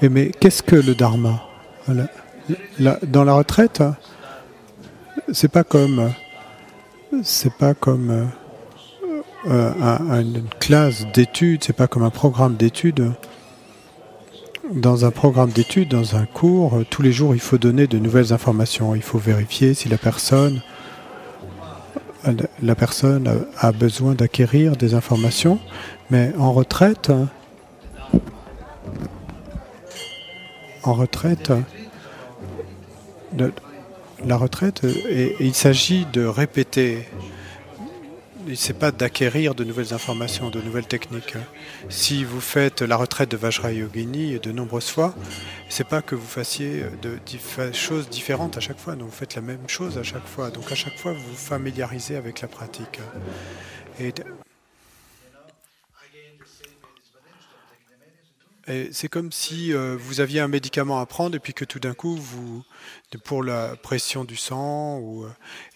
Mais qu'est-ce que le dharma? Dans la retraite, c'est pas comme une classe d'études, c'est pas comme un programme d'études. Dans un programme d'études, dans un cours, tous les jours, il faut donner de nouvelles informations. Il faut vérifier si la personne a besoin d'acquérir des informations. Mais en retraite, la retraite, il s'agit de répéter. C'est pas d'acquérir de nouvelles informations, de nouvelles techniques. Si vous faites la retraite de Vajrayogini de nombreuses fois, c'est pas que vous fassiez de choses différentes à chaque fois, donc vous faites la même chose à chaque fois. Donc à chaque fois, vous vous familiarisez avec la pratique. Et c'est comme si vous aviez un médicament à prendre et puis que tout d'un coup, pour la pression du sang,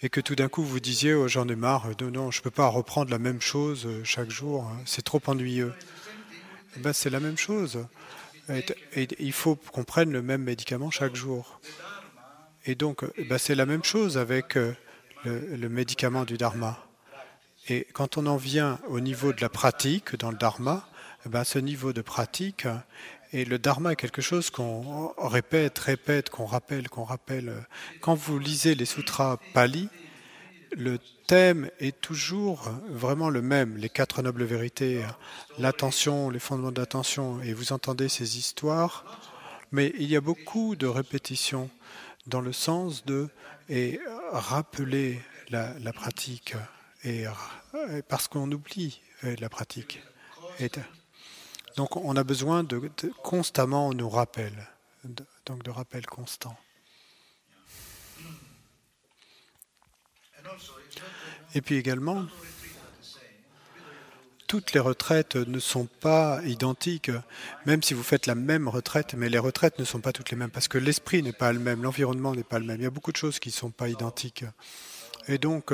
et que tout d'un coup vous disiez oh, j'en ai marre, non, je ne peux pas reprendre la même chose chaque jour, hein, c'est trop ennuyeux. Ben, c'est la même chose. Et il faut qu'on prenne le même médicament chaque jour. Et donc, ben, c'est la même chose avec le médicament du dharma. Et quand on en vient au niveau de la pratique dans le dharma, ben, ce niveau de pratique, et le dharma est quelque chose qu'on répète, qu'on rappelle. Quand vous lisez les sutras Pali, le thème est toujours vraiment le même, les 4 nobles vérités, l'attention, les fondements de l'attention, et vous entendez ces histoires, mais il y a beaucoup de répétitions dans le sens de rappeler la pratique, parce qu'on oublie la pratique. Donc on a besoin de constamment nous rappel, donc de rappel constant. Et puis également, toutes les retraites ne sont pas identiques, même si vous faites la même retraite, mais les retraites ne sont pas toutes les mêmes, parce que l'esprit n'est pas le même, l'environnement n'est pas le même. Il y a beaucoup de choses qui ne sont pas identiques. Et donc,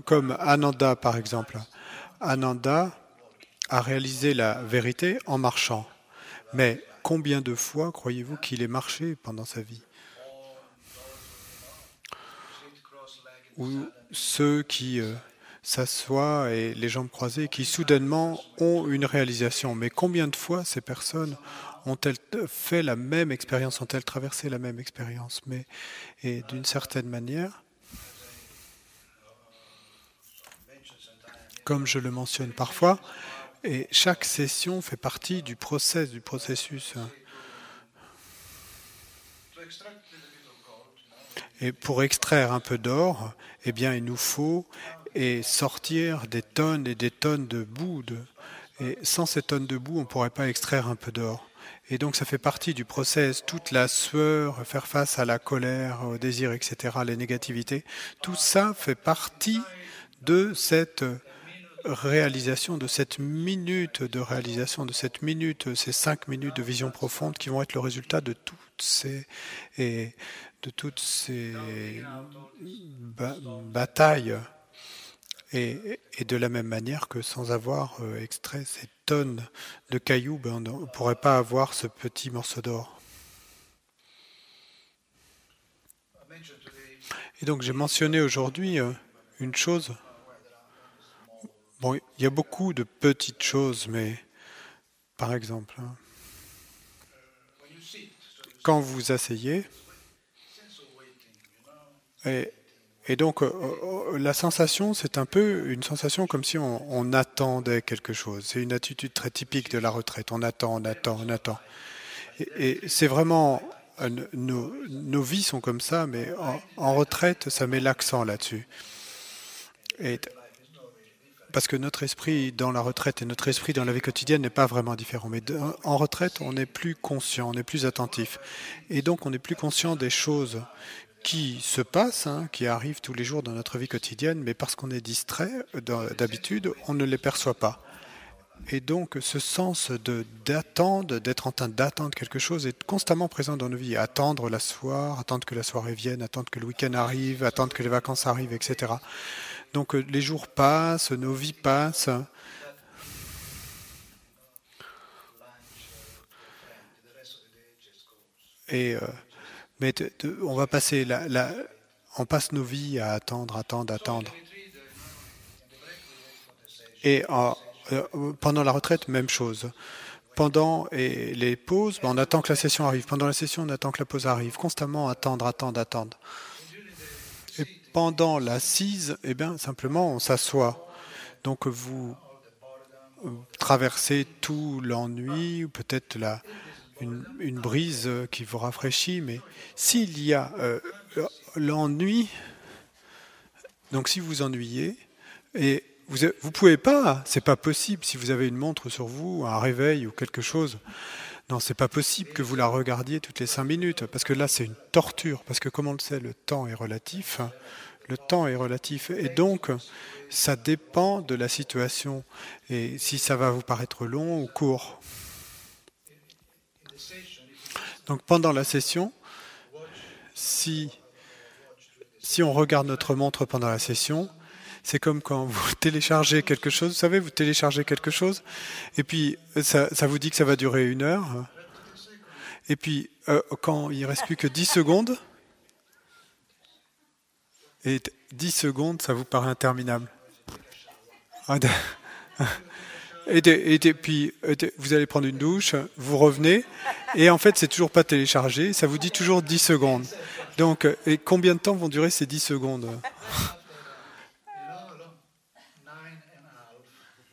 comme Ananda par exemple, Ananda a réalisé la vérité en marchant. Mais combien de fois croyez-vous qu'il ait marché pendant sa vie? Ou ceux qui s'assoient et les jambes croisées, qui soudainement ont une réalisation. Mais combien de fois ces personnes ont-elles fait la même expérience, ont-elles traversé la même expérience? Et d'une certaine manière, comme je le mentionne parfois, et chaque session fait partie du processus. Et pour extraire un peu d'or, eh bien, il nous faut sortir des tonnes et des tonnes de boue. Et sans ces tonnes de boue, on ne pourrait pas extraire un peu d'or. Et donc, ça fait partie du process. Toute la sueur, faire face à la colère, au désir, etc., les négativités, tout ça fait partie de cette réalisation, de cette minute de réalisation, de cette minute, ces 5 minutes de vision profonde qui vont être le résultat de toutes ces batailles. Et de la même manière que sans avoir extrait ces tonnes de cailloux, on ne pourrait pas avoir ce petit morceau d'or. Et donc j'ai mentionné aujourd'hui une chose. Bon, il y a beaucoup de petites choses, mais par exemple, quand vous vous asseyez, et donc la sensation, c'est un peu une sensation comme si on attendait quelque chose. C'est une attitude très typique de la retraite. On attend. Et c'est vraiment, nos vies sont comme ça, mais en retraite, ça met l'accent là-dessus. Parce que notre esprit dans la retraite et notre esprit dans la vie quotidienne n'est pas vraiment différent. Mais en retraite, on est plus conscient, on est plus attentif. Et donc, on est plus conscient des choses qui se passent, qui arrivent tous les jours dans notre vie quotidienne, mais parce qu'on est distrait, d'habitude, on ne les perçoit pas. Et donc, ce sens d'attendre, d'être en train d'attendre quelque chose est constamment présent dans nos vies. Attendre la soirée, attendre que la soirée vienne, attendre que le week-end arrive, attendre que les vacances arrivent, etc. Donc les jours passent, nos vies passent. Et, mais on va passer on passe nos vies à attendre, attendre, attendre. Et pendant la retraite, même chose. Pendant les pauses, on attend que la session arrive. Pendant la session, on attend que la pause arrive. Constamment attendre, attendre, attendre. Et pendant l'assise, eh bien, simplement, on s'assoit. Donc, vous traversez tout l'ennui, ou peut-être une brise qui vous rafraîchit. Mais s'il y a l'ennui, donc si vous ennuyez, et vous pouvez pas, c'est pas possible si vous avez une montre sur vous, un réveil ou quelque chose. Non, c'est pas possible que vous la regardiez toutes les 5 minutes, parce que là c'est une torture, parce que comme on le sait, le temps est relatif. Le temps est relatif, et donc ça dépend de la situation, et si ça va vous paraître long ou court. Donc pendant la session, si on regarde notre montre pendant la session, c'est comme quand vous téléchargez quelque chose, vous savez, vous téléchargez quelque chose, et puis ça vous dit que ça va durer 1 heure, et puis quand il ne reste plus que 10 secondes, et 10 secondes, ça vous paraît interminable. Et puis vous allez prendre une douche, vous revenez, et en fait c'est toujours pas téléchargé, ça vous dit toujours 10 secondes. Donc, et combien de temps vont durer ces 10 secondes?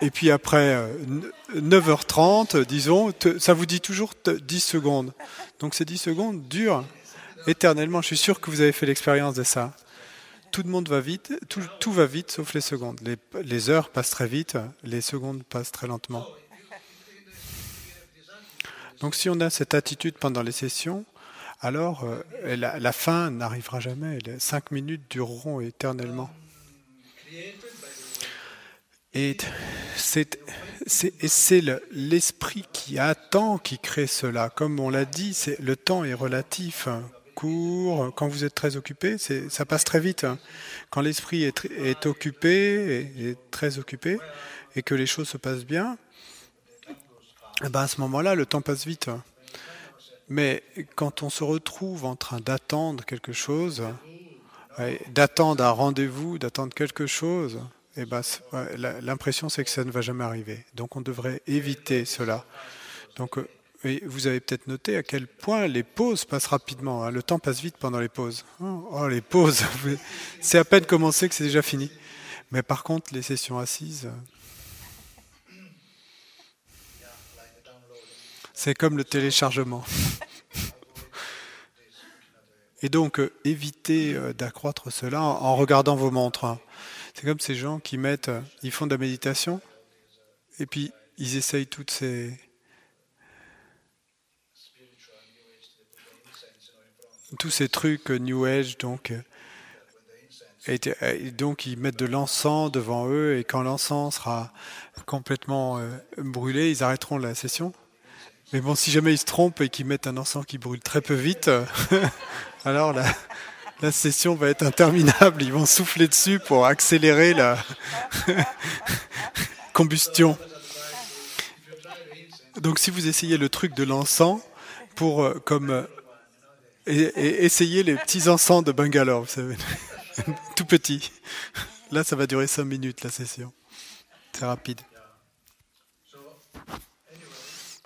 Et puis après 9h30, disons, ça vous dit toujours 10 secondes. Donc ces 10 secondes durent éternellement. Je suis sûr que vous avez fait l'expérience de ça. Tout le monde va vite, tout va vite sauf les secondes. Les heures passent très vite, les secondes passent très lentement. Donc si on a cette attitude pendant les sessions, alors la fin n'arrivera jamais. Les 5 minutes dureront éternellement. Et c'est l'esprit qui attend qui crée cela. Comme on l'a dit, le temps est relatif, court. Quand vous êtes très occupé, ça passe très vite. Quand l'esprit est occupé, est très occupé, et que les choses se passent bien, ben à ce moment-là, le temps passe vite. Mais quand on se retrouve en train d'attendre quelque chose, d'attendre un rendez-vous, d'attendre quelque chose, eh ben, l'impression c'est que ça ne va jamais arriver. Donc on devrait éviter cela. Donc vous avez peut-être noté à quel point les pauses passent rapidement. Le temps passe vite pendant les pauses. Oh, les pauses, c'est à peine commencé que c'est déjà fini. Mais par contre, les sessions assises, c'est comme le téléchargement. Et donc, évitez d'accroître cela en regardant vos montres. C'est comme ces gens qui ils font de la méditation, et puis ils essayent tous ces trucs New Age, donc, et donc ils mettent de l'encens devant eux, et quand l'encens sera complètement brûlé, ils arrêteront la session. Mais bon, si jamais ils se trompent et qu'ils mettent un encens qui brûle très peu vite, alors la session va être interminable. Ils vont souffler dessus pour accélérer la combustion. Donc si vous essayez le truc de l'encens, essayez les petits encens de Bangalore, vous savez, tout petit. Là, ça va durer 5 minutes, la session. C'est rapide.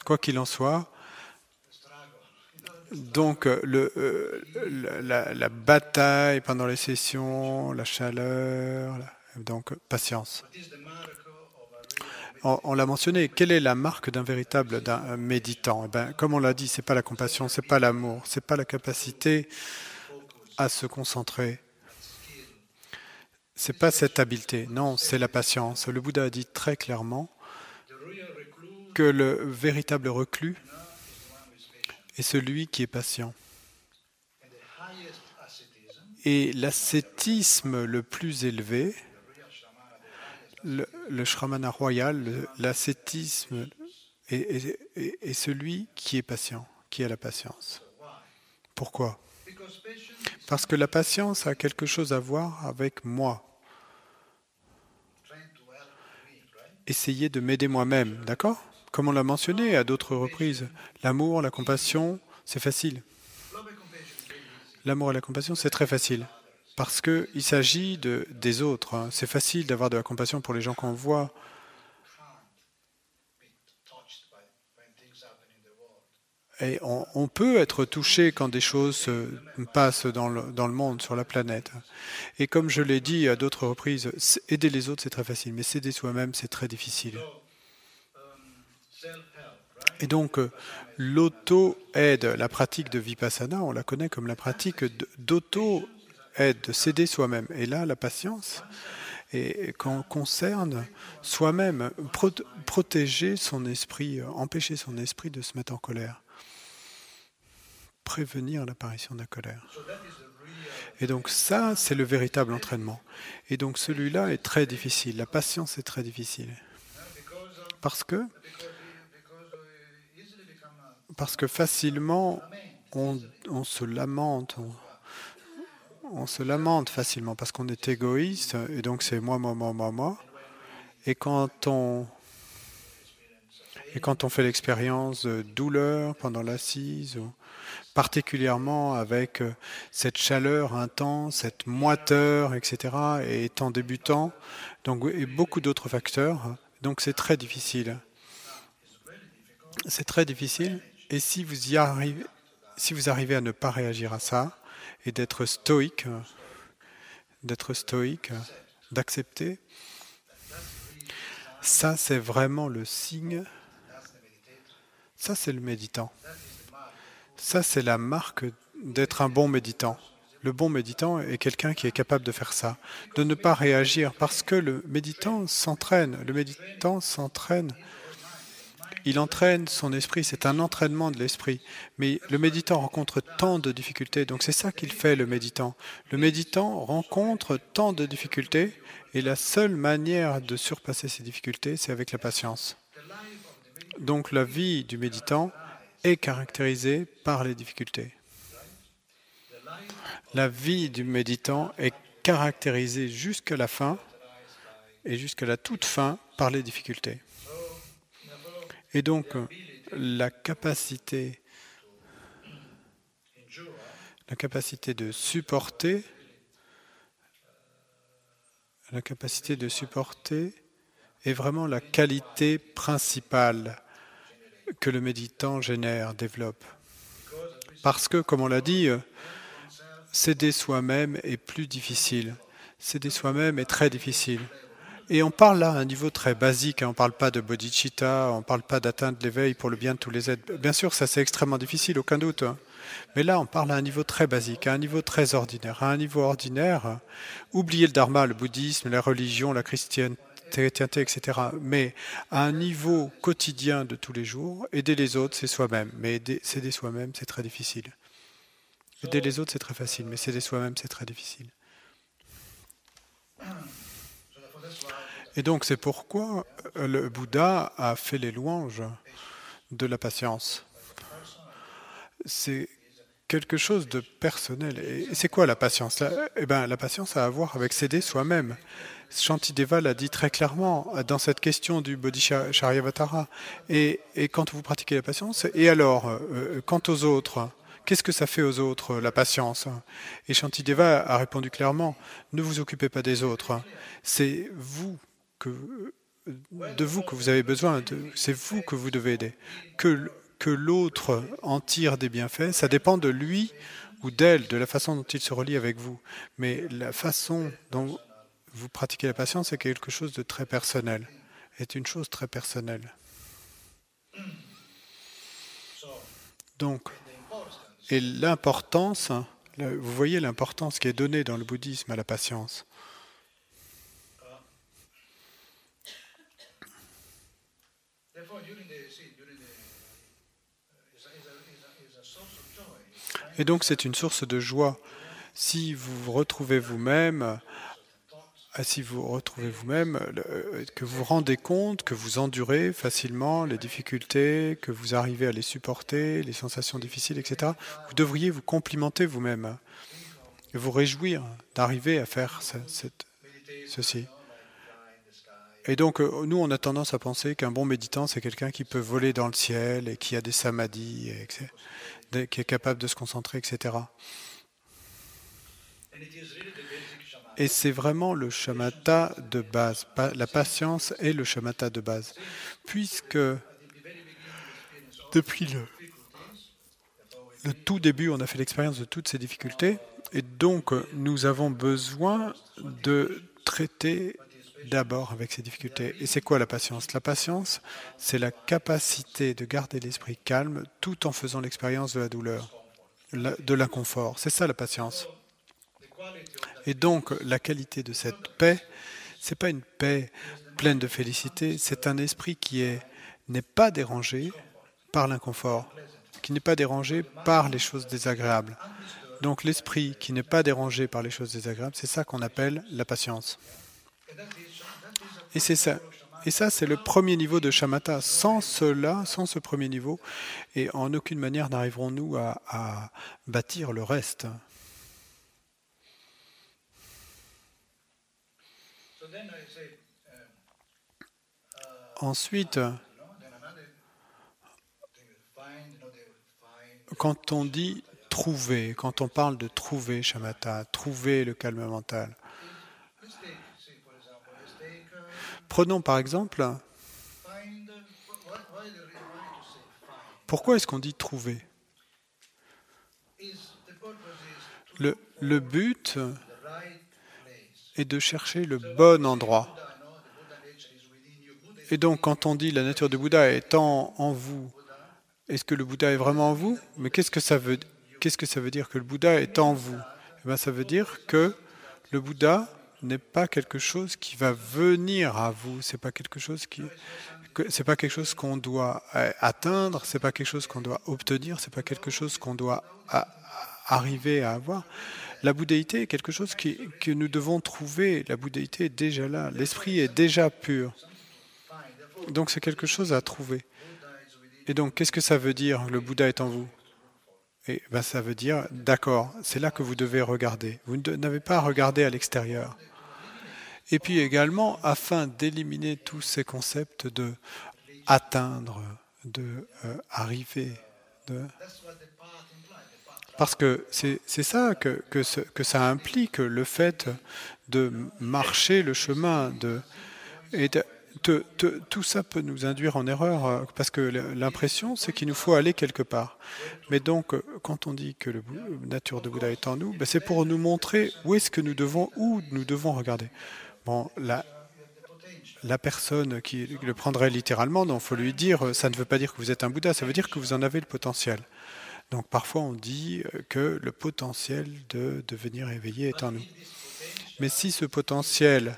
Quoi qu'il en soit, donc la bataille pendant les sessions, la chaleur, donc patience. On l'a mentionné, quelle est la marque d'un méditant? Comme on l'a dit, c'est pas la compassion, c'est pas l'amour, c'est pas la capacité à se concentrer. C'est pas cette habileté, non, c'est la patience. Le Bouddha a dit très clairement que le véritable reclus est celui qui est patient. Et l'ascétisme le plus élevé, le shramana royal, l'ascétisme est celui qui est patient, qui a la patience. Pourquoi? Parce que la patience a quelque chose à voir avec moi. Essayer de m'aider moi-même, d'accord? Comme on l'a mentionné à d'autres reprises, l'amour, la compassion, c'est facile. L'amour et la compassion, c'est très facile. Parce qu'il s'agit des autres. Hein. C'est facile d'avoir de la compassion pour les gens qu'on voit. Et on peut être touché quand des choses se passent dans le monde, sur la planète. Et comme je l'ai dit à d'autres reprises, aider les autres, c'est très facile, mais s'aider soi-même, c'est très difficile. Et donc, l'auto-aide, la pratique de Vipassana, on la connaît comme la pratique d'auto-aide, de s'aider soi-même. Et là, la patience concerne soi-même, protéger son esprit, empêcher son esprit de se mettre en colère. Prévenir l'apparition de la colère. Et donc ça, c'est le véritable entraînement. Et donc celui-là est très difficile. La patience est très difficile. Parce que facilement, on se lamente. On se lamente facilement parce qu'on est égoïste. Et donc c'est moi, moi, moi, moi, moi. Et quand on fait l'expérience de douleur pendant l'assise, particulièrement avec cette chaleur intense, cette moiteur, etc., et étant débutant, donc, et beaucoup d'autres facteurs. Donc c'est très difficile. C'est très difficile. Et si vous arrivez à ne pas réagir à ça, et d'être stoïque, d'accepter, ça c'est vraiment le signe. Ça c'est le méditant. Ça, c'est la marque d'être un bon méditant. Le bon méditant est quelqu'un qui est capable de faire ça, de ne pas réagir, parce que le méditant s'entraîne. Le méditant s'entraîne. Il entraîne son esprit, c'est un entraînement de l'esprit. Mais le méditant rencontre tant de difficultés, donc c'est ça qu'il fait, le méditant. Le méditant rencontre tant de difficultés, et la seule manière de surpasser ces difficultés, c'est avec la patience. Donc la vie du méditant est caractérisée par les difficultés. La vie du méditant est caractérisée jusqu'à la fin et jusqu'à la toute fin par les difficultés. Et donc, la capacité de supporter, est vraiment la qualité principale que le méditant développe. Parce que, comme on l'a dit, s'aider soi-même est plus difficile. S'aider soi-même est très difficile. Et on parle là à un niveau très basique, on ne parle pas de bodhicitta, on ne parle pas d'atteindre l'éveil pour le bien de tous les êtres. Bien sûr, ça c'est extrêmement difficile, aucun doute. Mais là, on parle à un niveau très basique, à un niveau très ordinaire. À un niveau ordinaire, oubliez le dharma, le bouddhisme, la religion, la chrétienté, etc. Mais à un niveau quotidien de tous les jours, aider les autres, c'est soi-même. Mais s'aider soi-même, c'est très difficile. Aider les autres, c'est très facile, mais s'aider soi-même, c'est très difficile. Et donc, c'est pourquoi le Bouddha a fait les louanges de la patience. C'est quelque chose de personnel. Et c'est quoi la patience? La patience a à voir avec s'aider soi-même. Shantideva l'a dit très clairement dans cette question du Bodhisattva. Et quand vous pratiquez la patience, et alors, quant aux autres, qu'est-ce que ça fait aux autres, la patience? Et Shantideva a répondu clairement, ne vous occupez pas des autres. C'est de vous que vous avez besoin, c'est vous que vous devez aider. Que l'autre en tire des bienfaits, ça dépend de lui ou d'elle, de la façon dont il se relie avec vous. Mais la façon dont vous pratiquez la patience est quelque chose de très personnel, est une chose très personnelle. Donc, et l'importance, vous voyez l'importance qui est donnée dans le bouddhisme à la patience. Et donc c'est une source de joie. Si vous retrouvez vous-même, que vous vous rendez compte, que vous endurez facilement les difficultés, que vous arrivez à les supporter, les sensations difficiles, etc., vous devriez vous complimenter vous-même et vous réjouir d'arriver à faire ceci. Et donc, nous, on a tendance à penser qu'un bon méditant, c'est quelqu'un qui peut voler dans le ciel et qui a des samadhis, qui est capable de se concentrer, etc. Et c'est vraiment le shamatha de base. La patience est le shamatha de base. Puisque depuis le tout début, on a fait l'expérience de toutes ces difficultés. Et donc, nous avons besoin de traiter d'abord avec ces difficultés. Et c'est quoi la patience? La patience, c'est la capacité de garder l'esprit calme tout en faisant l'expérience de la douleur, de l'inconfort. C'est ça la patience. Et donc, la qualité de cette paix, c'est pas une paix pleine de félicité, c'est un esprit qui n'est pas dérangé par l'inconfort, qui n'est pas dérangé par les choses désagréables. Donc, l'esprit qui n'est pas dérangé par les choses désagréables, c'est ça qu'on appelle la patience. Et c'est ça. Et ça, c'est le premier niveau de shamatha. Sans cela, sans ce premier niveau, et en aucune manière n'arriverons-nous à bâtir le reste. Ensuite, quand on dit trouver, quand on parle de trouver shamatha, trouver le calme mental, prenons par exemple, pourquoi est-ce qu'on dit trouver? Le but est de chercher le bon endroit. Et donc, quand on dit la nature du Bouddha étant en vous, est-ce que le Bouddha est vraiment en vous? Mais qu'est-ce que ça veut dire que le Bouddha est en vous? Eh bien, ça veut dire que le Bouddha n'est pas quelque chose qui va venir à vous. C'est pas quelque chose qu'on doit atteindre. C'est pas quelque chose qu'on doit obtenir. C'est pas quelque chose qu'on doit arriver à avoir. La bouddhéité est quelque chose que nous devons trouver. La bouddhéité est déjà là. L'esprit est déjà pur. Donc c'est quelque chose à trouver. Et donc, qu'est-ce que ça veut dire, le Bouddha est en vous? Et ben, ça veut dire, d'accord, c'est là que vous devez regarder. Vous n'avez pas à regarder à l'extérieur. Et puis également, afin d'éliminer tous ces concepts de atteindre, de arriver, parce que c'est ça que ça implique, le fait de marcher le chemin, tout ça peut nous induire en erreur, parce que l'impression, c'est qu'il nous faut aller quelque part. Mais donc, quand on dit que la nature de Bouddha est en nous, ben c'est pour nous montrer où nous devons regarder. Bon, la personne qui le prendrait littéralement, donc il faut lui dire, ça ne veut pas dire que vous êtes un Bouddha, ça veut dire que vous en avez le potentiel. Donc parfois on dit que le potentiel de devenir éveillé est en nous. Mais si ce potentiel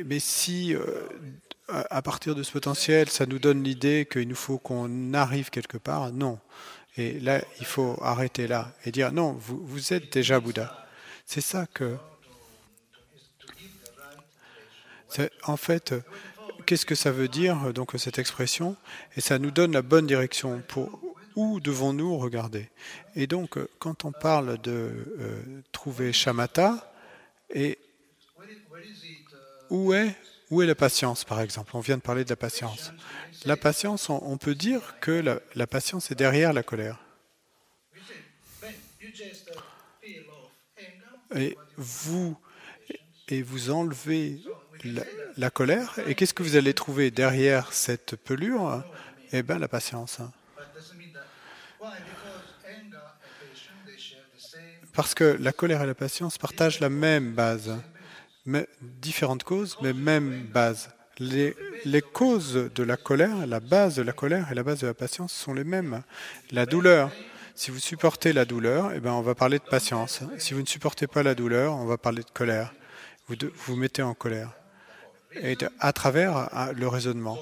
mais si à partir de ce potentiel, ça nous donne l'idée qu'il nous faut qu'on arrive quelque part, non. Et là, il faut arrêter là et dire non, vous êtes déjà Bouddha. C'est ça que... En fait, qu'est-ce que ça veut dire, donc, cette expression? Et ça nous donne la bonne direction pour où devons-nous regarder. Et donc, quand on parle de trouver shamatha, et où est la patience, par exemple? On vient de parler de la patience. La patience, on peut dire que la patience est derrière la colère. Et vous enlevez la colère, et qu'est-ce que vous allez trouver derrière cette pelure? Eh bien, la patience. Parce que la colère et la patience partagent la même base. Mais différentes causes, mais même base. Les causes de la colère, la base de la colère et la base de la patience sont les mêmes. La douleur. Si vous supportez la douleur, eh bien, on va parler de patience. Si vous ne supportez pas la douleur, on va parler de colère. Vous vous mettez en colère. Et à travers le raisonnement.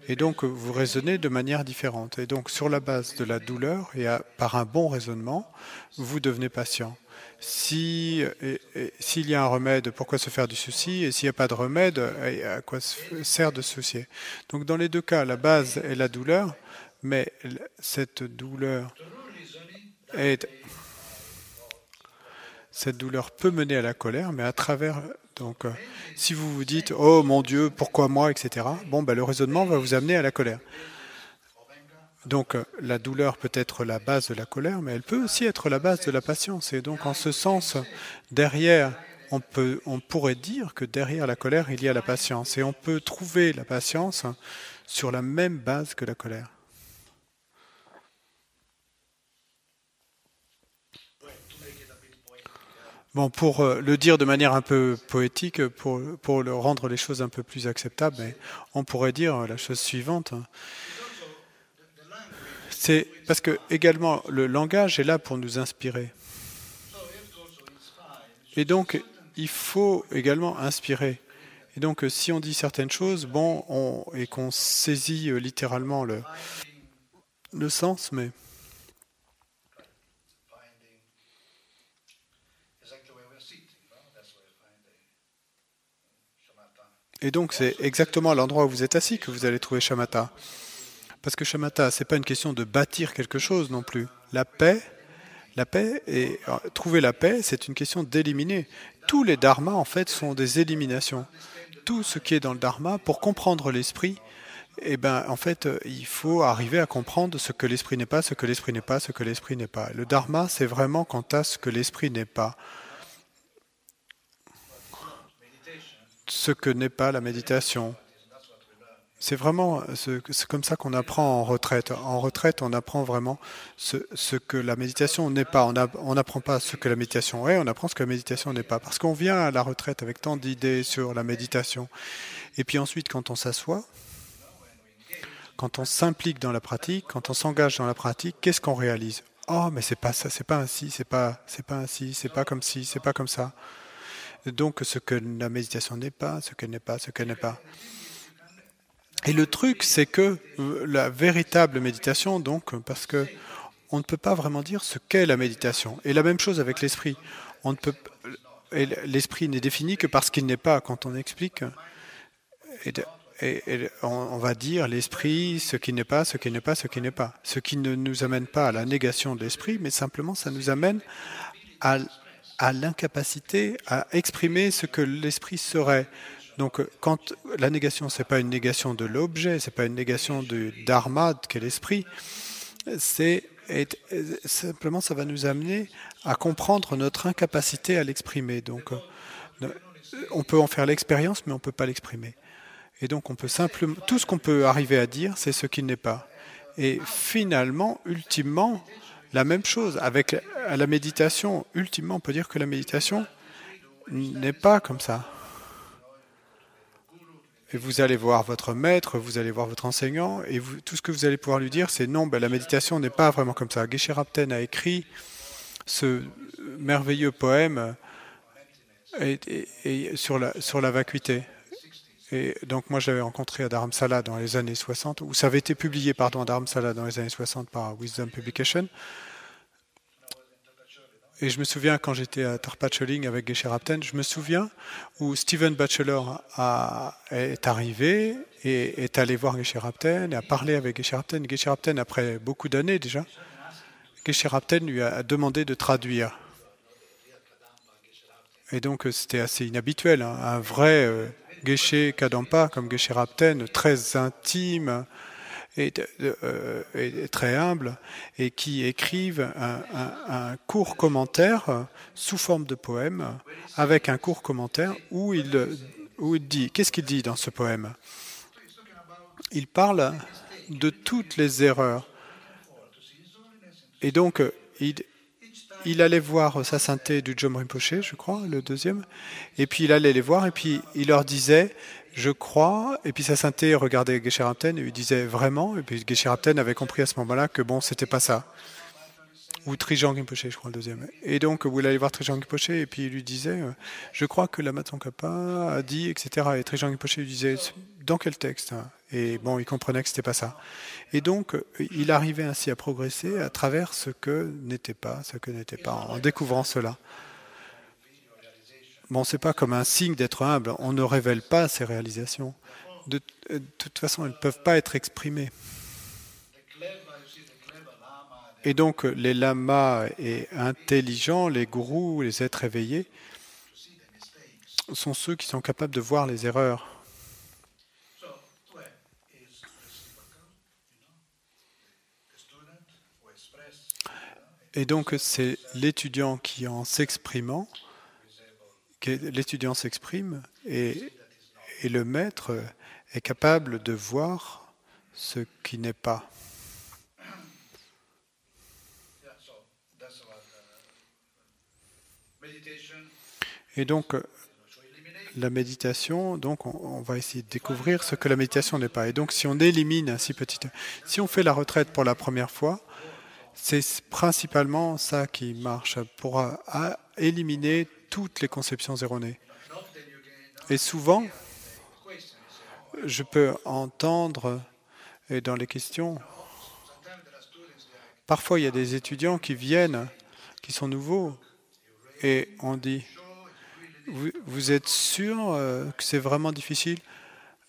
Et donc, vous raisonnez de manière différente. Et donc, sur la base de la douleur et par un bon raisonnement, vous devenez patient. S'il y a un remède, pourquoi se faire du souci? Et s'il n'y a pas de remède, à quoi sert de se soucier? Donc, dans les deux cas, la base est la douleur, mais cette douleur peut mener à la colère, mais à travers... Donc, si vous vous dites « Oh mon Dieu, pourquoi moi ?» etc., bon, ben, le raisonnement va vous amener à la colère. Donc la douleur peut être la base de la colère, mais elle peut aussi être la base de la patience. Et donc en ce sens, derrière, on pourrait dire que derrière la colère, il y a la patience. Et on peut trouver la patience sur la même base que la colère. Bon, pour le dire de manière un peu poétique, pour le rendre les choses un peu plus acceptables, mais on pourrait dire la chose suivante. C'est parce que également le langage est là pour nous inspirer. Et donc, il faut également inspirer. Et donc, si on dit certaines choses, bon, et qu'on saisit littéralement le sens, mais... Et donc, c'est exactement à l'endroit où vous êtes assis que vous allez trouver shamatha. Parce que shamatha, c'est pas une question de bâtir quelque chose non plus. La paix et trouver la paix, c'est une question d'éliminer. Tous les dharmas, en fait, sont des éliminations. Tout ce qui est dans le dharma, pour comprendre l'esprit, eh ben, en fait, il faut arriver à comprendre ce que l'esprit n'est pas, ce que l'esprit n'est pas, ce que l'esprit n'est pas. Le dharma, c'est vraiment quant à ce que l'esprit n'est pas. Ce que n'est pas la méditation. C'est vraiment c'est comme ça qu'on apprend en retraite. En retraite, on apprend vraiment ce que la méditation n'est pas. On n'apprend pas ce que la méditation est, on apprend ce que la méditation n'est pas. Parce qu'on vient à la retraite avec tant d'idées sur la méditation. Et puis ensuite, quand on s'assoit, quand on s'implique dans la pratique, quand on s'engage dans la pratique, qu'est-ce qu'on réalise? Oh, mais c'est pas ça, c'est pas ainsi, c'est pas ainsi, c'est pas comme ci, c'est pas comme ça. Donc, ce que la méditation n'est pas, ce qu'elle n'est pas, ce qu'elle n'est pas. Et le truc, c'est que la véritable méditation, donc, parce que on ne peut pas vraiment dire ce qu'est la méditation. Et la même chose avec l'esprit. On ne peut, l'esprit n'est défini que parce qu'il n'est pas. Quand on explique, on va dire l'esprit, ce qui n'est pas, ce qui n'est pas, ce qui n'est pas. Ce qui ne nous amène pas à la négation de l'esprit, mais simplement ça nous amène à, à l'incapacité à exprimer ce que l'esprit serait. Donc, quand la négation, c'est pas une négation de l'objet, c'est pas une négation du dharma qu'est l'esprit, c'est simplement ça va nous amener à comprendre notre incapacité à l'exprimer. Donc, on peut en faire l'expérience, mais on peut pas l'exprimer. Et donc, on peut simplement tout ce qu'on peut arriver à dire, c'est ce qui n'est pas. Et finalement, ultimement, la même chose avec la méditation. Ultimement, on peut dire que la méditation n'est pas comme ça. Et vous allez voir votre maître, vous allez voir votre enseignant, et tout ce que vous allez pouvoir lui dire, c'est non, ben, la méditation n'est pas vraiment comme ça. Geshe Rabten a écrit ce merveilleux poème sur la vacuité. Et donc moi j'avais rencontré à Dharamsala dans les années 60, ou ça avait été publié pardon, à Dharamsala dans les années 60 par Wisdom Publication. Et je me souviens quand j'étais à Tarpacholing avec Geshe Rabten, je me souviens où Stephen Batchelor est arrivé et est allé voir Geshe Rabten et a parlé avec Geshe Rabten. Geshe Rabten, après beaucoup d'années déjà, Geshe Rabten lui a demandé de traduire. Et donc c'était assez inhabituel, hein, un vrai Geshe Kadampa comme Geshe Rabten, très intime, et très humble et qui écrivent un court commentaire sous forme de poème avec un court commentaire où il dit, qu'est-ce qu'il dit dans ce poème? Il parle de toutes les erreurs. Et donc, il allait voir sa sainteté du Jom Rinpoché, je crois, le deuxième, et puis il allait les voir et puis il leur disait je crois, et puis sa sainteté regardait Geshe Rabten et lui disait vraiment, et puis Geshe Rabten avait compris à ce moment-là que bon, c'était pas ça. Ou Trijang Rinpoché, je crois, le deuxième. Et donc, vous allez voir Trijang Rinpoché, et puis il lui disait, je crois que Lama Tsongkhapa a dit, etc. Et Trijang Rinpoché lui disait, dans quel texte? Et bon, il comprenait que c'était pas ça. Et donc, il arrivait ainsi à progresser à travers ce que n'était pas, en découvrant cela. Bon, c'est pas comme un signe d'être humble. On ne révèle pas ses réalisations. De toute façon, elles ne peuvent pas être exprimées. Et donc, les lamas et intelligents, les gourous, les êtres éveillés, sont ceux qui sont capables de voir les erreurs. Et donc, c'est l'étudiant qui, en s'exprimant, l'étudiant s'exprime et le maître est capable de voir ce qui n'est pas. Et donc, la méditation, donc on va essayer de découvrir ce que la méditation n'est pas. Et donc, si on élimine ainsi si on fait la retraite pour la première fois, c'est principalement ça qui marche pour éliminer toutes les conceptions erronées. Et souvent, je peux entendre, et dans les questions, parfois il y a des étudiants qui viennent, qui sont nouveaux, et on dit, vous êtes sûr que c'est vraiment difficile?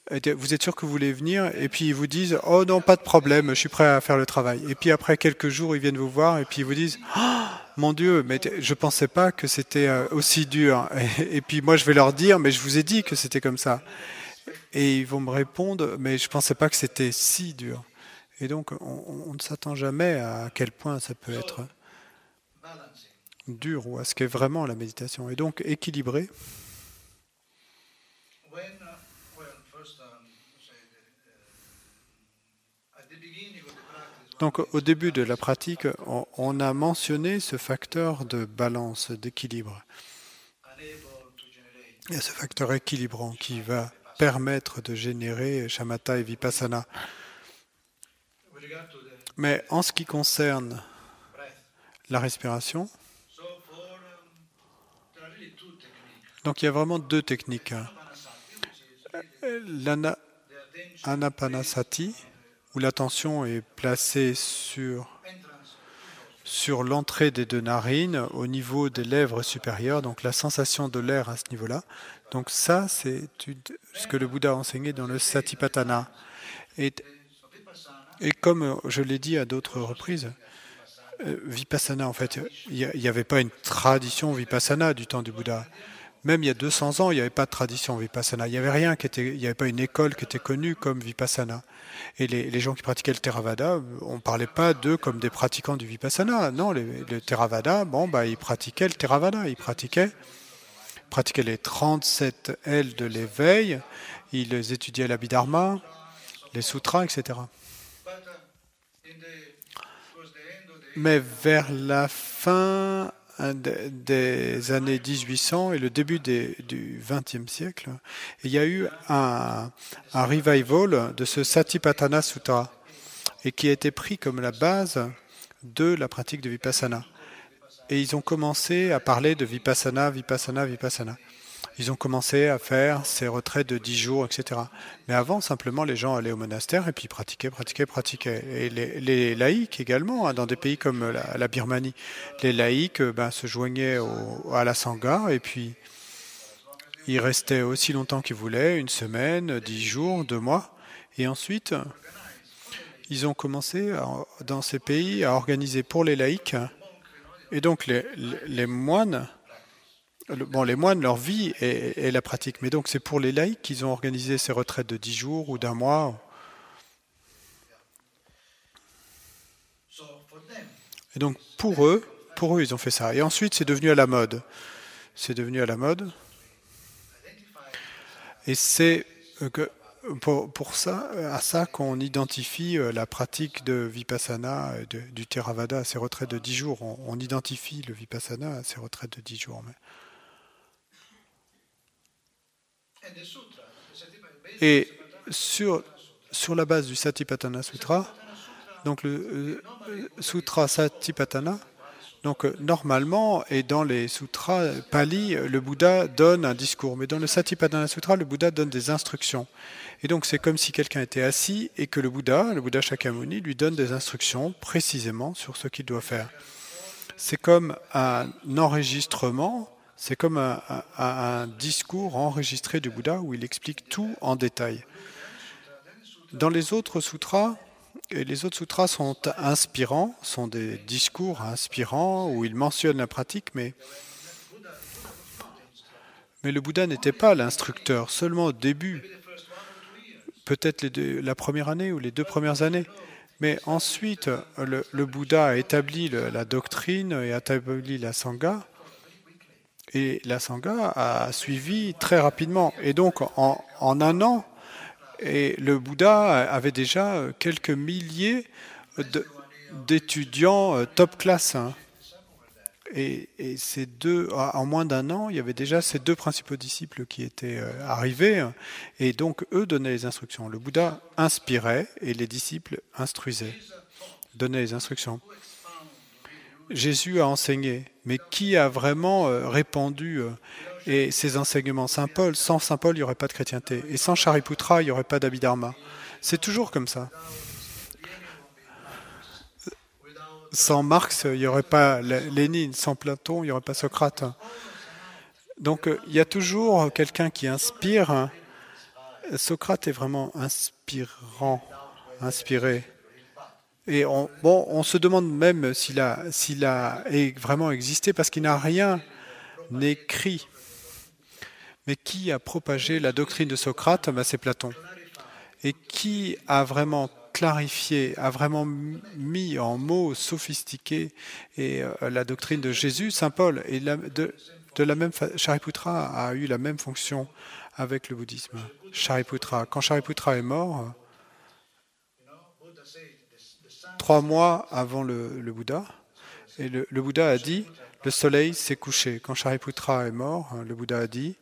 Vous êtes sûr que vous voulez venir? Et puis ils vous disent, oh non, pas de problème, je suis prêt à faire le travail. Et puis après quelques jours, ils viennent vous voir et puis ils vous disent, oh, mon Dieu, mais je pensais pas que c'était aussi dur. Et puis moi, je vais leur dire, mais je vous ai dit que c'était comme ça. Et ils vont me répondre, mais je pensais pas que c'était si dur. Et donc, on ne s'attend jamais à quel point ça peut être dur ou à ce qu'est vraiment la méditation. Et donc, équilibré. Donc, au début de la pratique, on a mentionné ce facteur de balance, d'équilibre. Il y a ce facteur équilibrant qui va permettre de générer shamatha et vipassana. Mais en ce qui concerne la respiration, donc il y a vraiment deux techniques. L'anapanasati, où l'attention est placée sur l'entrée des deux narines, au niveau des lèvres supérieures, donc la sensation de l'air à ce niveau-là. Donc ça, c'est ce que le Bouddha a enseigné dans le Satipatthana. Et comme je l'ai dit à d'autres reprises, Vipassana, en fait, il n'y avait pas une tradition Vipassana du temps du Bouddha. Même il y a 200 ans, il n'y avait pas de tradition Vipassana. Il n'y avait rien il n'y avait pas une école qui était connue comme Vipassana. Et les gens qui pratiquaient le Theravada, on ne parlait pas d'eux comme des pratiquants du Vipassana. Non, le Theravada, ils pratiquaient le Theravada. Ils pratiquaient les 37 ailes de l'éveil. Ils étudiaient l'Abhidharma, les sutras, etc. Mais vers la fin des années 1800 et le début du XXe siècle, il y a eu un revival de ce Satipatthana Sutta et qui a été pris comme la base de la pratique de Vipassana. Et ils ont commencé à parler de Vipassana, Vipassana, Vipassana. Ils ont commencé à faire ces retraites de 10 jours, etc. Mais avant, simplement, les gens allaient au monastère et puis pratiquaient. Et les laïcs également, dans des pays comme la Birmanie, les laïcs se joignaient à la Sangha et puis ils restaient aussi longtemps qu'ils voulaient, 1 semaine, 10 jours, 2 mois. Et ensuite, ils ont commencé dans ces pays à organiser pour les laïcs. Et donc les moines... les moines, leur vie est la pratique. Mais donc, c'est pour les laïcs qu'ils ont organisé ces retraites de 10 jours ou d'1 mois. Et donc, pour eux, ils ont fait ça. Et ensuite, c'est devenu à la mode. Et c'est à ça qu'on identifie la pratique de Vipassana, du Theravada, à ces retraites de 10 jours. On identifie le Vipassana à ces retraites de 10 jours. Et sur la base du Satipatthana Sutra, donc le Sutra Satipatthana, donc normalement, et dans les sutras Pali, le Bouddha donne un discours. Mais dans le Satipatthana Sutra, le Bouddha donne des instructions. Et donc c'est comme si quelqu'un était assis et que le Bouddha Shakyamuni, lui donne des instructions précisément sur ce qu'il doit faire. C'est comme un enregistrement. C'est comme un discours enregistré du Bouddha où il explique tout en détail. Dans les autres sutras, sont inspirants, sont des discours inspirants où il mentionne la pratique, mais le Bouddha n'était pas l'instructeur, seulement au début, peut-être la première année ou les 2 premières années. Mais ensuite, le Bouddha a établi la doctrine et a établi la Sangha. Et la Sangha a suivi très rapidement. Et donc, en un an, et le Bouddha avait déjà quelques milliers d'étudiants top class. Hein. Et en moins d'un an, il y avait déjà ces deux principaux disciples qui étaient arrivés. Hein. Et donc, eux donnaient les instructions. Le Bouddha inspirait et les disciples instruisaient, donnaient les instructions. Jésus a enseigné, mais qui a vraiment répandu et ces enseignements? Saint Paul. Sans Saint Paul, il n'y aurait pas de chrétienté. Et sans Shariputra, il n'y aurait pas d'Abhidharma. C'est toujours comme ça. Sans Marx, il n'y aurait pas Lénine. Sans Platon, il n'y aurait pas Socrate. Donc, il y a toujours quelqu'un qui inspire. Socrate est vraiment inspirant, inspiré. Et on se demande même s'il a vraiment existé parce qu'il n'a rien écrit. Mais qui a propagé la doctrine de Socrate? C'est Platon. Et qui a vraiment clarifié, a vraiment mis en mots sophistiqués la doctrine de Jésus? Saint Paul. Et Shariputra a eu la même fonction avec le bouddhisme. Shariputra. Quand Shariputra est mort, 3 mois avant le Bouddha, et le Bouddha a dit, le soleil s'est couché. Quand Shariputra est mort, le Bouddha a dit,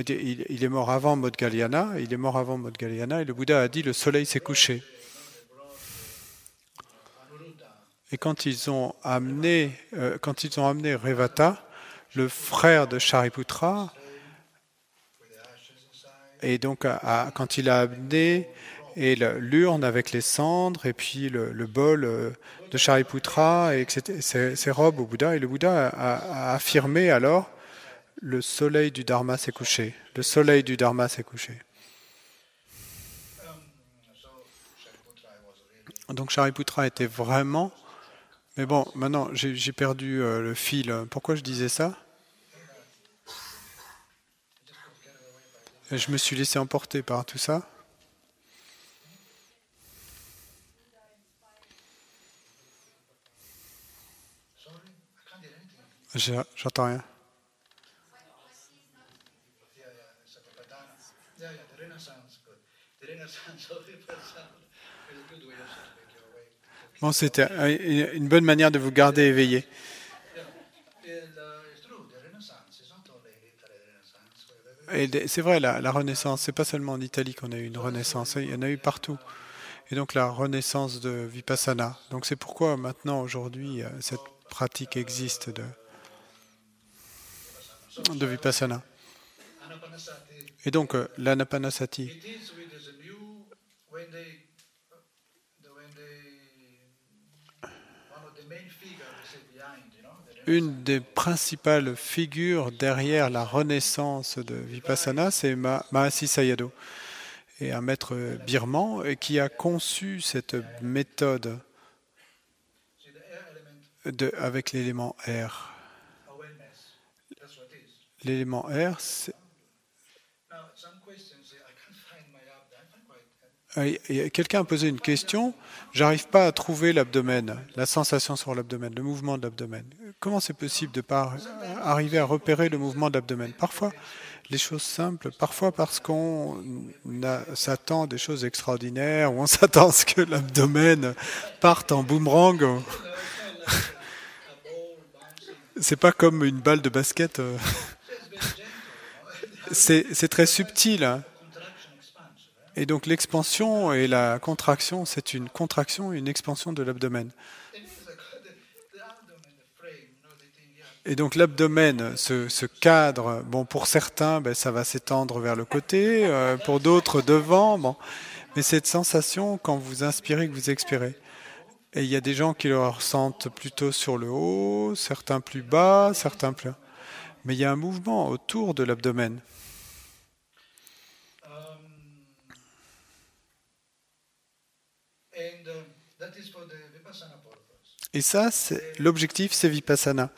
il est mort avant Maudgalyana, et le Bouddha a dit, le soleil s'est couché. Et quand ils ont amené Revata, le frère de Shariputra, et donc quand il a amené et l'urne avec les cendres, et puis le bol de Shariputra, et ses robes au Bouddha, et le Bouddha a affirmé alors, le soleil du Dharma s'est couché. Le soleil du Dharma s'est couché. Donc Shariputra était vraiment... Mais bon, maintenant, j'ai perdu le fil. Pourquoi je disais ça? Je me suis laissé emporter par tout ça. J'entends rien. Bon, c'était une bonne manière de vous garder éveillé. Et c'est vrai, la Renaissance, c'est pas seulement en Italie qu'on a eu une Renaissance, il y en a eu partout. Et donc la Renaissance de Vipassana. Donc c'est pourquoi maintenant, aujourd'hui, cette pratique existe de Vipassana. Et donc l'Anapanasati. Une des principales figures derrière la renaissance de Vipassana, c'est Mahasi Sayadaw, et un maître birman qui a conçu cette méthode avec l'élément R. L'élément R, c'est... Quelqu'un a posé une question, j'arrive pas à trouver l'abdomen, la sensation sur l'abdomen, le mouvement de l'abdomen. Comment c'est possible de pas arriver à repérer le mouvement de l'abdomen? Parfois, les choses simples, parfois parce qu'on s'attend à des choses extraordinaires, ou on s'attend à ce que l'abdomen parte en boomerang. C'est pas comme une balle de basket. C'est très subtil. Hein. Et donc l'expansion et la contraction, c'est une contraction et une expansion de l'abdomen. Et donc l'abdomen, ce cadre, bon pour certains, ça va s'étendre vers le côté, pour d'autres devant. Bon, mais cette sensation quand vous inspirez, que vous expirez. Et il y a des gens qui le ressentent plutôt sur le haut, certains plus bas, certains plus. Mais il y a un mouvement autour de l'abdomen. Et ça, l'objectif, c'est Vipassana.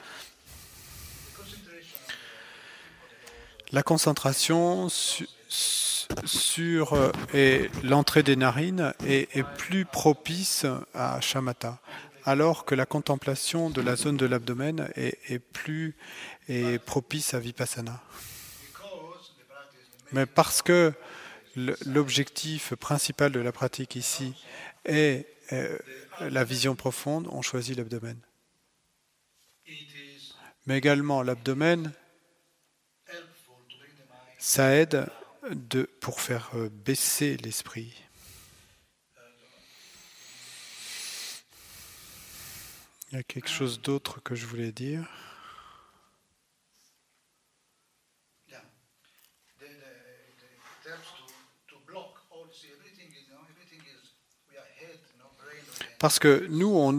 La concentration sur l'entrée des narines est plus propice à shamatha, alors que la contemplation de la zone de l'abdomen est propice à vipassana. Mais parce que l'objectif principal de la pratique ici est la vision profonde, on choisit l'abdomen. Mais également l'abdomen, ça aide pour faire baisser l'esprit. Il y a quelque chose d'autre que je voulais dire. Parce que nous,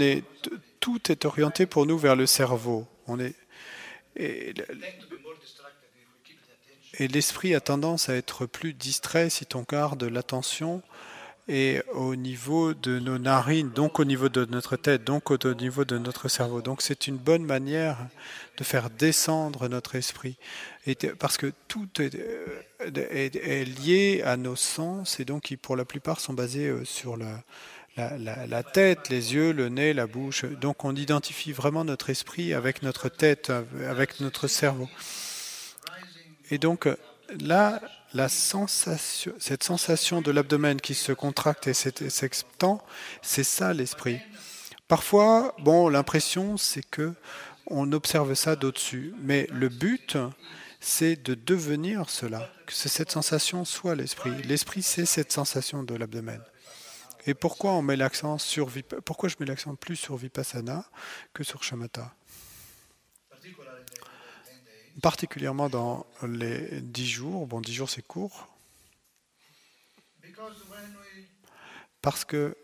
tout est orienté pour nous vers le cerveau. Et l'esprit a tendance à être plus distrait si on garde l'attention et au niveau de nos narines, donc au niveau de notre tête, donc au niveau de notre cerveau. Donc c'est une bonne manière de faire descendre notre esprit. Parce que tout est lié à nos sens et donc qui pour la plupart sont basés sur la tête, les yeux, le nez, la bouche. Donc on identifie vraiment notre esprit avec notre tête, avec notre cerveau. Et donc là, cette sensation de l'abdomen qui se contracte et s'expand, c'est ça l'esprit. Parfois, l'impression c'est que on observe ça d'au-dessus, mais le but c'est de devenir cela, que cette sensation soit l'esprit. L'esprit c'est cette sensation de l'abdomen. Et pourquoi je mets l'accent plus sur Vipassana que sur Shamatha? Particulièrement dans les 10 jours. 10 jours c'est court. Parce que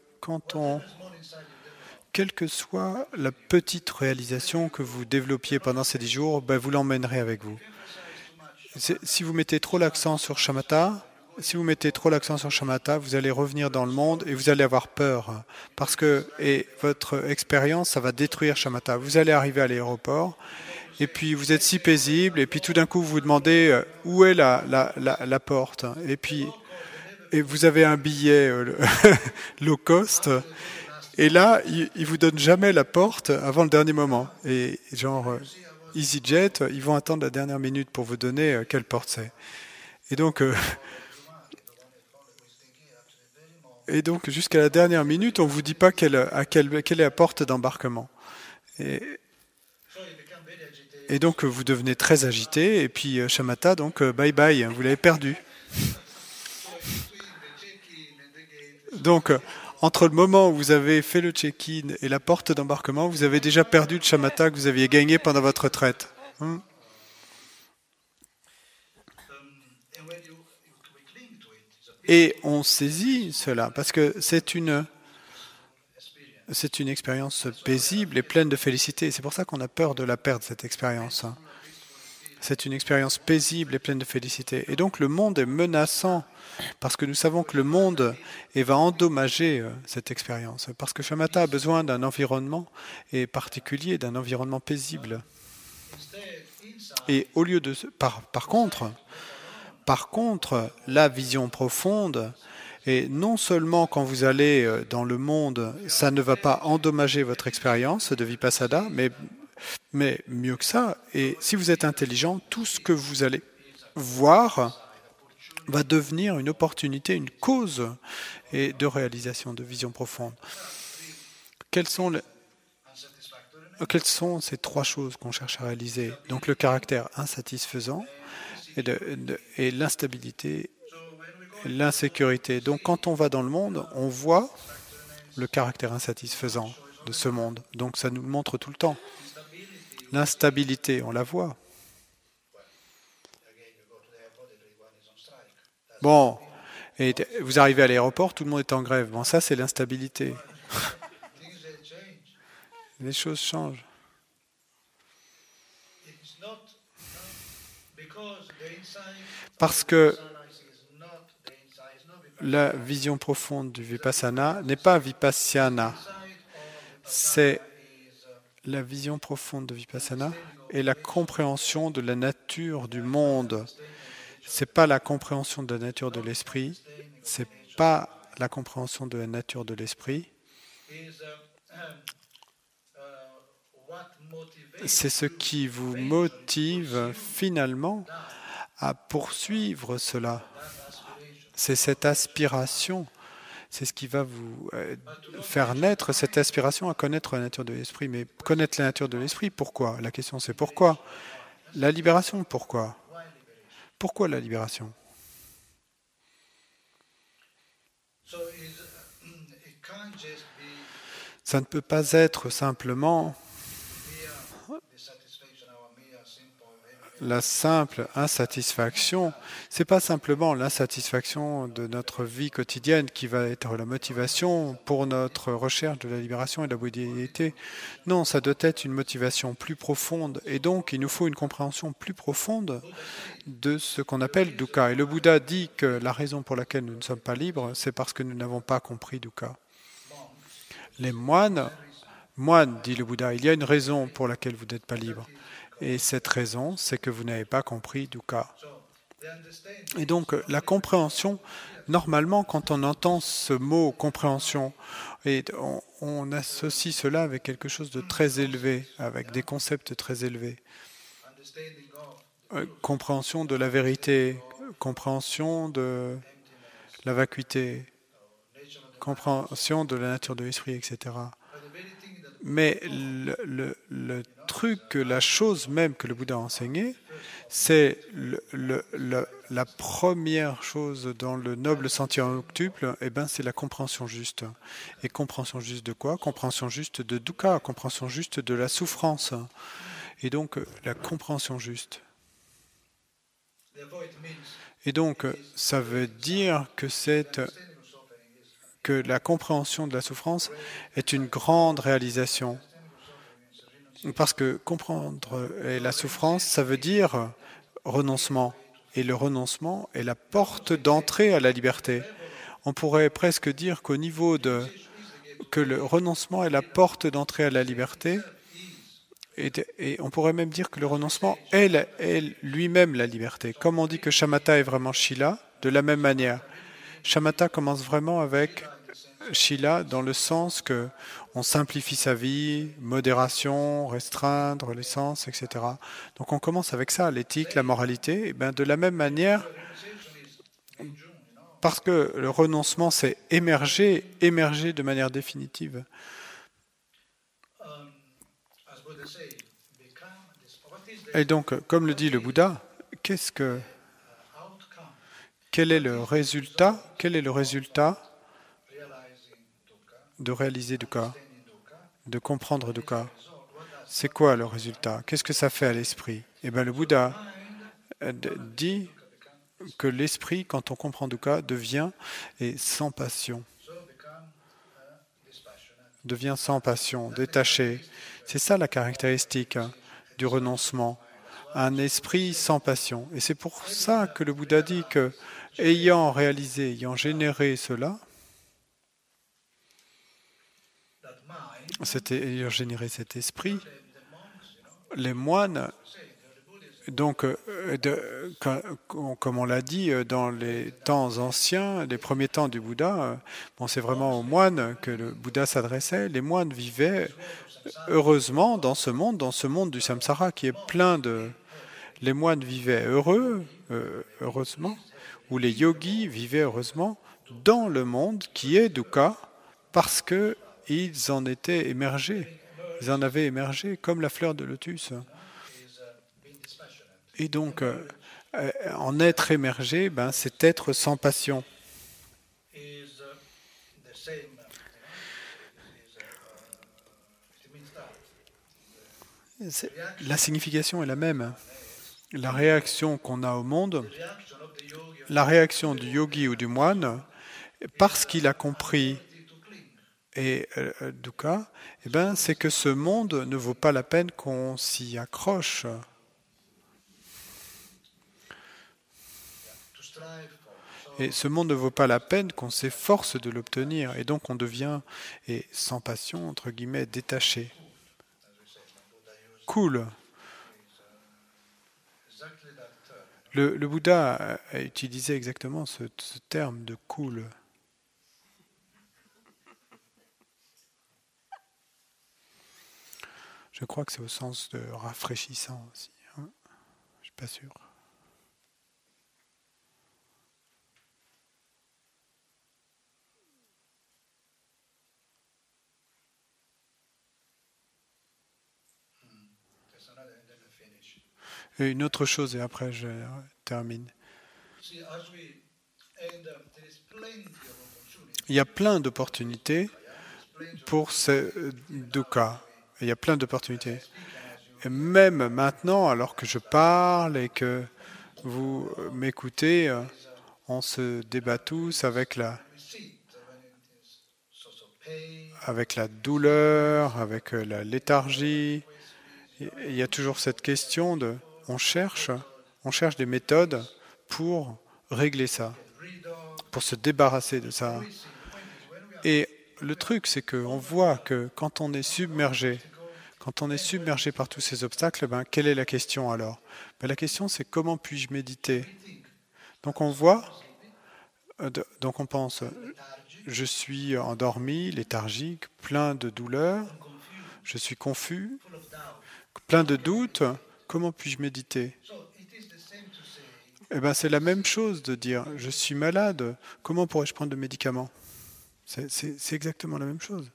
quelle que soit la petite réalisation que vous développiez pendant ces 10 jours, vous l'emmènerez avec vous. Si vous mettez trop l'accent sur Shamatha, vous allez revenir dans le monde et vous allez avoir peur. Parce que votre expérience, ça va détruire Shamatha. Vous allez arriver à l'aéroport et puis vous êtes si paisible et puis tout d'un coup vous vous demandez où est la porte. Et vous avez un billet low cost et là, ils ne vous donnent jamais la porte avant le dernier moment. Et genre EasyJet, ils vont attendre la dernière minute pour vous donner quelle porte c'est. Et donc, jusqu'à la dernière minute, on ne vous dit pas quelle est la porte d'embarquement. Et donc, vous devenez très agité, et puis Shamatha, donc bye bye, vous l'avez perdu. Donc, entre le moment où vous avez fait le check-in et la porte d'embarquement, vous avez déjà perdu le Shamatha que vous aviez gagné pendant votre retraite. Et on saisit cela, parce que c'est une expérience paisible et pleine de félicité. C'est pour ça qu'on a peur de la perdre, cette expérience. C'est une expérience paisible et pleine de félicité. Et donc le monde est menaçant, parce que nous savons que le monde va endommager cette expérience. Parce que Shamatha a besoin d'un environnement et particulier, d'un environnement paisible. Et au lieu de... Par contre, la vision profonde, et non seulement quand vous allez dans le monde, ça ne va pas endommager votre expérience de Vipassana, mais mieux que ça, et si vous êtes intelligent, tout ce que vous allez voir va devenir une opportunité, une cause de réalisation de vision profonde. Quelles sont ces trois choses qu'on cherche à réaliser? Donc le caractère insatisfaisant et l'instabilité, l'insécurité. Donc quand on va dans le monde, on voit le caractère insatisfaisant de ce monde. Donc ça nous le montre tout le temps. L'instabilité, on la voit. Et vous arrivez à l'aéroport, tout le monde est en grève. Ça c'est l'instabilité. Les choses changent. Parce que la vision profonde du Vipassana n'est pas Vipassana. C'est La vision profonde de Vipassana est la compréhension de la nature du monde. Ce n'est pas la compréhension de la nature de l'esprit, ce n'est pas la compréhension de la nature de l'esprit, c'est ce qui vous motive finalement à poursuivre cela. C'est cette aspiration, c'est ce qui va vous faire naître cette aspiration à connaître la nature de l'esprit. Mais connaître la nature de l'esprit, pourquoi? La question c'est pourquoi? La libération, pourquoi? Pourquoi la libération? Ça ne peut pas être simplement la simple insatisfaction. C'est pas simplement l'insatisfaction de notre vie quotidienne qui va être la motivation pour notre recherche de la libération et de la bouddhité. Non, ça doit être une motivation plus profonde. Et donc, il nous faut une compréhension plus profonde de ce qu'on appelle dukkha. Et le Bouddha dit que la raison pour laquelle nous ne sommes pas libres, c'est parce que nous n'avons pas compris dukkha. Les moines, dit le Bouddha, il y a une raison pour laquelle vous n'êtes pas libre. Et cette raison, c'est que vous n'avez pas compris dukkha. Et donc, la compréhension, normalement, quand on entend ce mot compréhension, et on associe cela avec quelque chose de très élevé, avec des concepts très élevés. Compréhension de la vérité, compréhension de la vacuité, compréhension de la nature de l'esprit, etc. Mais le truc, la chose même que le Bouddha a enseigné, c'est la première chose dans le noble sentier octuple, c'est la compréhension juste. Et compréhension juste de quoi? Compréhension juste de dukkha, compréhension juste de la souffrance. Et donc, la compréhension juste. Et donc, ça veut dire que la compréhension de la souffrance est une grande réalisation. Parce que comprendre la souffrance, ça veut dire renoncement. Et le renoncement est la porte d'entrée à la liberté. On pourrait presque dire qu'au niveau que le renoncement est la porte d'entrée à la liberté, et on pourrait même dire que le renoncement est lui-même la liberté. Comme on dit que shamatha est vraiment shila, de la même manière. Shamatha commence vraiment avec shila dans le sens que on simplifie sa vie, modération, restreindre les sens, etc. Donc on commence avec ça, l'éthique, la moralité. Et de la même manière, parce que le renoncement, c'est émerger de manière définitive. Et donc, comme le dit le Bouddha, quel est le résultat? Quel est le résultat de réaliser dukkha, de comprendre dukkha? C'est quoi le résultat? Qu'est-ce que ça fait à l'esprit? Le Bouddha dit que l'esprit, quand on comprend dukkha, devient sans passion. Devient sans passion, détaché. C'est ça la caractéristique du renoncement. Un esprit sans passion. Et c'est pour ça que le Bouddha dit que, ayant réalisé, ayant généré cela, ayant généré cet esprit, les moines, donc, comme on l'a dit, dans les temps anciens, les premiers temps du Bouddha, c'est vraiment aux moines que le Bouddha s'adressait. Les moines vivaient heureusement dans ce monde du samsara qui est plein de... Les moines vivaient heureusement, ou les yogis vivaient heureusement dans le monde qui est dukkha parce qu'ils en étaient émergés. Ils en avaient émergé comme la fleur de lotus. Et donc, en être émergé, c'est être sans passion. La signification est la même. La réaction qu'on a au monde, la réaction du yogi ou du moine, parce qu'il a compris dukkha, c'est que ce monde ne vaut pas la peine qu'on s'y accroche. Et ce monde ne vaut pas la peine qu'on s'efforce de l'obtenir. Et donc on devient, sans passion, entre guillemets, détaché. cool. Le Bouddha a utilisé exactement ce terme de cool. Je crois que c'est au sens de rafraîchissant aussi. Hein, je suis pas sûr. Et une autre chose, et après je termine. Il y a plein d'opportunités pour ce dukkha. Il y a plein d'opportunités. Et même maintenant, alors que je parle et que vous m'écoutez, on se débat tous avec la douleur, avec la léthargie. Il y a toujours cette question de on cherche des méthodes pour régler ça, pour se débarrasser de ça. Et le truc, c'est qu'on voit que quand on est submergé par tous ces obstacles, ben, quelle est la question alors? Ben, la question, c'est comment puis-je méditer? Donc on voit, donc on pense, je suis endormi, léthargique, plein de douleurs, je suis confus, plein de doutes, comment puis-je méditer? Eh ben, c'est la même chose de dire je suis malade, comment pourrais-je prendre de médicaments? C'est exactement la même chose.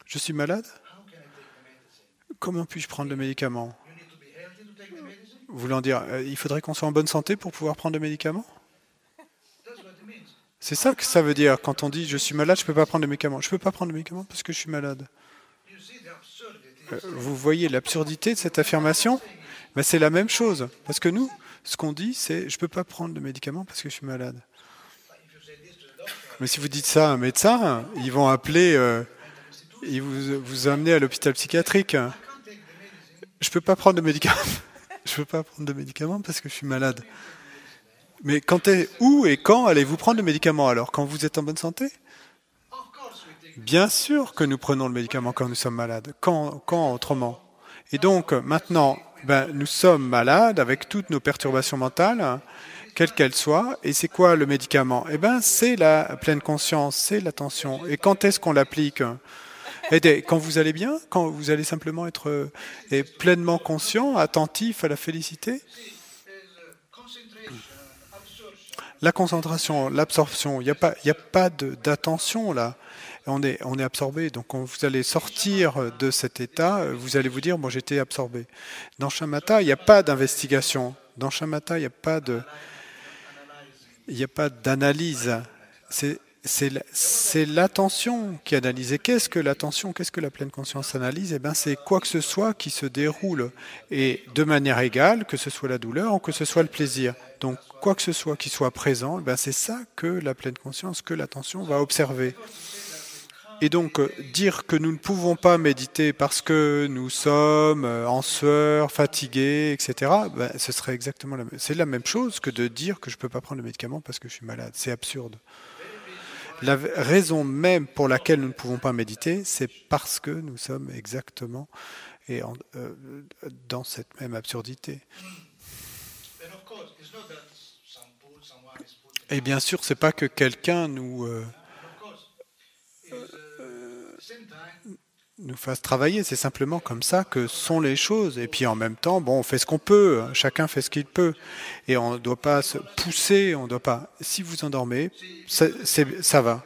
Je suis malade, comment puis-je prendre le médicament? Voulant dire, il faudrait qu'on soit en bonne santé pour pouvoir prendre le médicament? C'est ça que ça veut dire quand on dit je suis malade, je ne peux pas prendre de médicaments. Je ne peux pas prendre de médicaments parce que je suis malade. Vous voyez l'absurdité de cette affirmation? Ben, c'est la même chose. Parce que nous, ce qu'on dit, c'est je ne peux pas prendre de médicaments parce que je suis malade. Mais si vous dites ça à un médecin, ils vont appeler, ils vous amener à l'hôpital psychiatrique. Je ne peux pas prendre de médicaments. Je peux pas prendre de médicaments parce que je suis malade. Mais où et quand allez-vous prendre le médicament alors? Quand vous êtes en bonne santé? Bien sûr que nous prenons le médicament quand nous sommes malades. Quand autrement? Et donc, maintenant, ben, nous sommes malades avec toutes nos perturbations mentales, quelles qu'elles soient. Et c'est quoi le médicament? Eh bien, c'est la pleine conscience, c'est l'attention. Et quand est-ce qu'on l'applique? Et quand vous allez bien? Quand vous allez simplement être pleinement conscient, attentif à la félicité? La concentration, l'absorption, il n'y a pas d'attention là. On est absorbé. Donc quand vous allez sortir de cet état, vous allez vous dire, bon, j'étais absorbé. Dans Shamatha, il n'y a pas d'investigation. Dans Shamatha, il n'y a pas d'analyse. C'est l'attention qui analyse. Et qu'est-ce que l'attention, qu'est-ce que la pleine conscience analyse? Eh bien, c'est quoi que ce soit qui se déroule, et de manière égale, que ce soit la douleur ou que ce soit le plaisir. Donc, quoi que ce soit qui soit présent, eh bien, c'est ça que la pleine conscience, que l'attention va observer. Et donc, dire que nous ne pouvons pas méditer parce que nous sommes en sueur, fatigués, etc., ben, ce serait exactement c'est la même chose que de dire que je ne peux pas prendre le médicament parce que je suis malade. C'est absurde. La raison même pour laquelle nous ne pouvons pas méditer, c'est parce que nous sommes exactement dans cette même absurdité. Et bien sûr, c'est pas que quelqu'un nous fasse travailler, c'est simplement comme ça que sont les choses. Et puis en même temps, bon, on fait ce qu'on peut, chacun fait ce qu'il peut. Et on ne doit pas se pousser, on ne doit pas... Si vous endormez, ça va.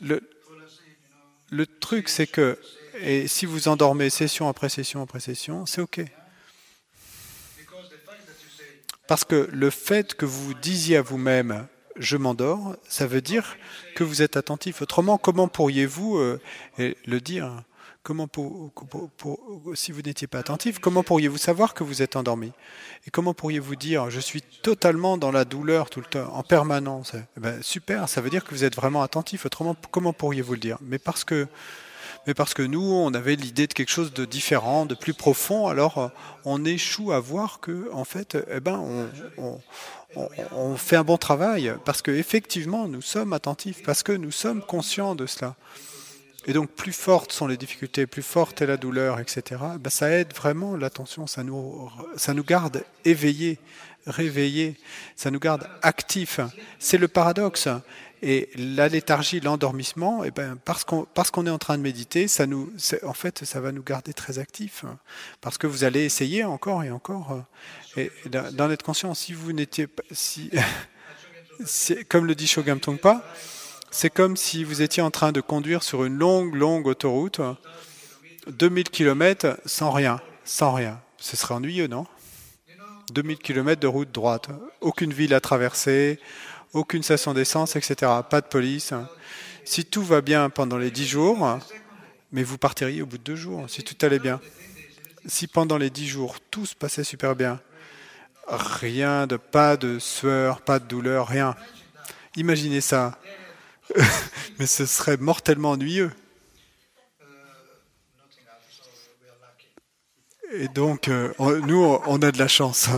Le truc, c'est que, et si vous endormez session après session après session, c'est OK. Parce que le fait que vous disiez à vous-même « je m'endors », ça veut dire que vous êtes attentif. Autrement, comment pourriez-vous le dire? Si vous n'étiez pas attentif, comment pourriez-vous savoir que vous êtes endormi? Et comment pourriez-vous dire « je suis totalement dans la douleur tout le temps, en permanence ». Super, ça veut dire que vous êtes vraiment attentif. Autrement, comment pourriez-vous le dire? Mais parce que nous, on avait l'idée de quelque chose de différent, de plus profond, alors on échoue à voir que, en fait, on fait un bon travail, parce qu'effectivement, nous sommes attentifs, parce que nous sommes conscients de cela. Et donc, plus fortes sont les difficultés, plus forte est la douleur, etc., ben, ça aide vraiment l'attention, ça nous garde éveillés, réveillés, ça nous garde actifs. C'est le paradoxe. Et la léthargie, l'endormissement, eh ben, parce qu'on est en train de méditer, en fait, ça va nous garder très actifs. Parce que vous allez essayer encore et encore. Et d'en être conscient, si vous n'étiez pas... Si, comme le dit Shogam Tongpa, c'est comme si vous étiez en train de conduire sur une longue autoroute, 2000 km sans rien, sans rien. Ce serait ennuyeux, non? 2000 km de route droite, aucune ville à traverser, aucune station d'essence, etc. Pas de police. Si tout va bien pendant les 10 jours, mais vous partiriez au bout de 2 jours, si tout allait bien. Si pendant les 10 jours, tout se passait super bien, pas de sueur, pas de douleur, rien. Imaginez ça. Mais ce serait mortellement ennuyeux. Et donc, nous, on a de la chance.